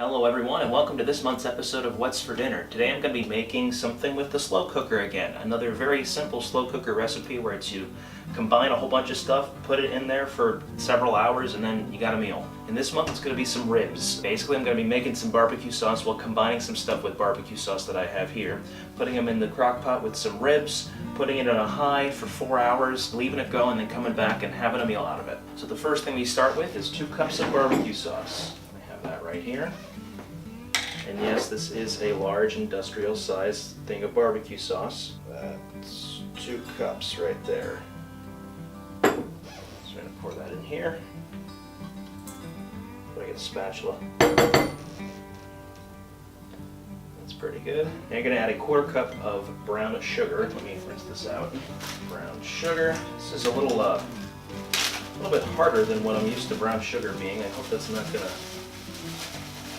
Hello everyone and welcome to this month's episode of What's for Dinner. Today I'm going to be making something with the slow cooker again. Another very simple slow cooker recipe where it's you combine a whole bunch of stuff, put it in there for several hours, and then you got a meal. And this month it's going to be some ribs. Basically I'm going to be making some barbecue sauce while combining some stuff with barbecue sauce that I have here. Putting them in the crock pot with some ribs, putting it on a high for 4 hours, leaving it go, and then coming back and having a meal out of it. So the first thing we start with is 2 cups of barbecue sauce. That right here. And yes, this is a large industrial size thing of barbecue sauce. That's 2 cups right there. So I'm going to pour that in here. Put a spatula. That's pretty good. Now you're going to add a 1/4 cup of brown sugar. Let me rinse this out. Brown sugar. This is a little bit harder than what I'm used to brown sugar being. I hope that's not going to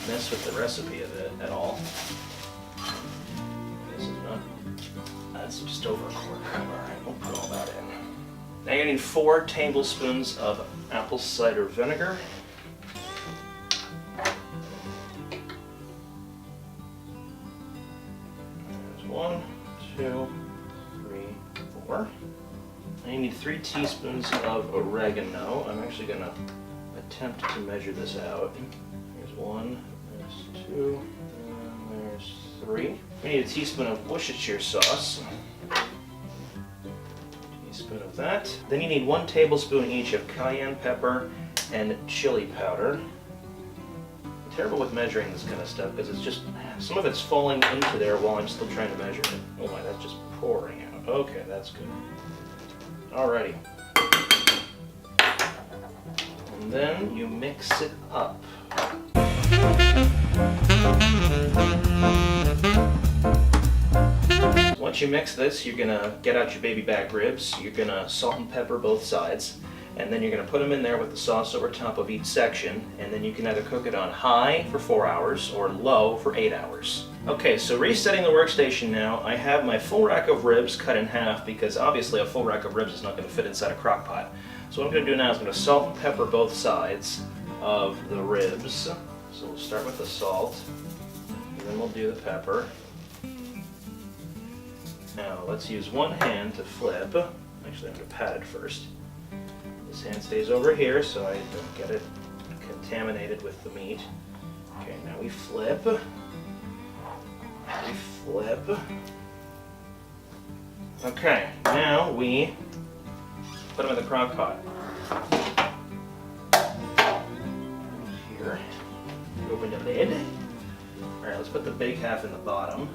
mess with the recipe of it at all. This is not. That's just over a 1/4 cup. Alright, we'll put all that in. Now you're going to need 4 tablespoons of apple cider vinegar. There's 1, 2, 3, 4. Now you need 3 teaspoons of oregano. I'm actually going to attempt to measure this out. There's 1. 2, and there's 3. We need a teaspoon of Worcestershire sauce. Teaspoon of that. Then you need 1 tablespoon each of cayenne pepper and chili powder. I'm terrible with measuring this kind of stuff because it's just, some of it's falling into there while I'm still trying to measure it. Oh my, that's just pouring out. Okay, that's good. Alrighty. And then you mix it up. Once you mix this, you're gonna get out your baby back ribs. You're gonna salt and pepper both sides, and then you're gonna put them in there with the sauce over top of each section, and then you can either cook it on high for 4 hours or low for 8 hours. Okay, so resetting the workstation now. I have my full rack of ribs cut in half because obviously a full rack of ribs is not going to fit inside a crock pot. So what I'm going to do now is I'm going to salt and pepper both sides of the ribs. So we'll start with the salt, and then we'll do the pepper. Now let's use one hand to flip. Actually, I'm going to pat it first. This hand stays over here so I don't get it contaminated with the meat. Okay, now we flip. We flip. Okay, now we put them in the crock pot. Here. Open the lid. Alright, let's put the big half in the bottom.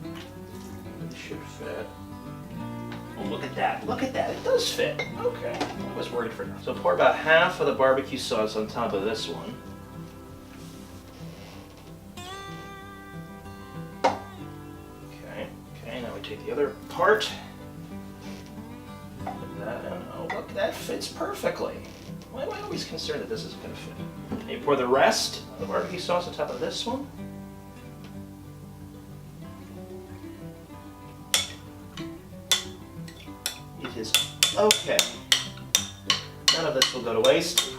It should fit. Oh, look at that. Look at that. It does fit. Okay. I was worried for now. So pour about half of the barbecue sauce on top of this one. Okay. Okay, now we take the other part. Put that in. Oh, look, that fits perfectly. Why am I always concerned that this isn't going to fit? And you pour the rest of the barbecue sauce on top of this one. It is okay. None of this will go to waste.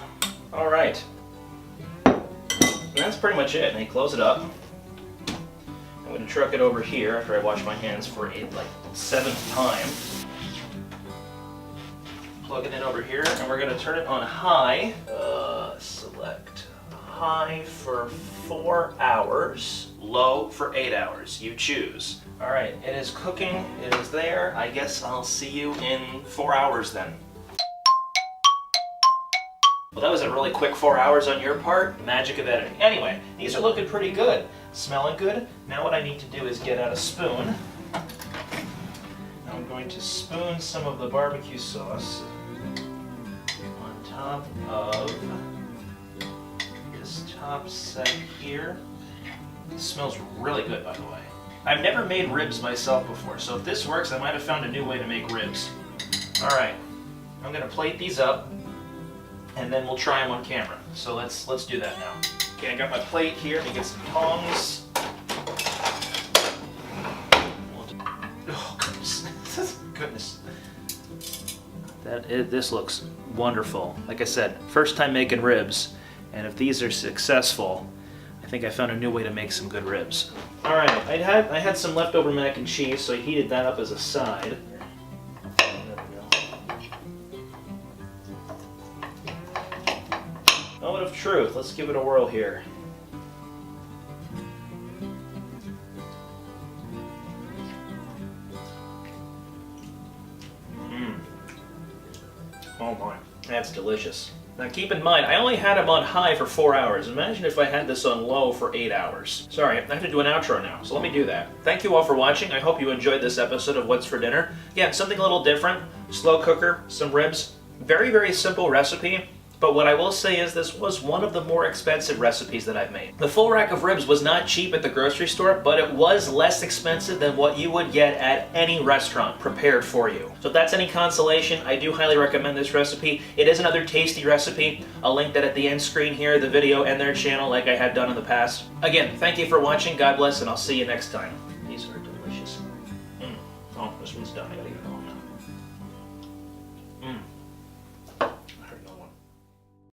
All right. And that's pretty much it. And you close it up. I'm going to truck it over here after I wash my hands for a 7th time. Plug it in over here, and we're going to turn it on high. Select high for 4 hours, low for 8 hours. You choose. All right, it is cooking. It is there. I guess I'll see you in 4 hours then. Well, that was a really quick 4 hours on your part. Magic of editing. Anyway, these are looking pretty good. Smelling good. Now what I need to do is get out a spoon. I'm going to spoon some of the barbecue sauce on top of this top set here. It smells really good, by the way. I've never made ribs myself before, so if this works, I might have found a new way to make ribs. Alright, I'm going to plate these up, and then we'll try them on camera. So let's do that now. Okay, I got my plate here. Let me get some tongs. Oh, goodness. Goodness. This looks wonderful. Like I said, first time making ribs, And if these are successful, I think I found a new way to make some good ribs. All right, I had some leftover mac and cheese, so I heated that up as a side. There we go. Moment of truth. Let's give it a whirl here. Oh my, that's delicious. Now keep in mind, I only had them on high for 4 hours. Imagine if I had this on low for 8 hours. Sorry, I have to do an outro now, so let me do that. Thank you all for watching. I hope you enjoyed this episode of What's for Dinner. Again, something a little different. Slow cooker, some ribs. Very, very simple recipe. But what I will say is this was one of the more expensive recipes that I've made. The full rack of ribs was not cheap at the grocery store, but it was less expensive than what you would get at any restaurant prepared for you. So if that's any consolation, I do highly recommend this recipe. It is another tasty recipe. I'll link that at the end screen here, the video and their channel like I had done in the past. Again, thank you for watching, God bless, and I'll see you next time. These are delicious. Oh, this one's done. I gotta eat it all.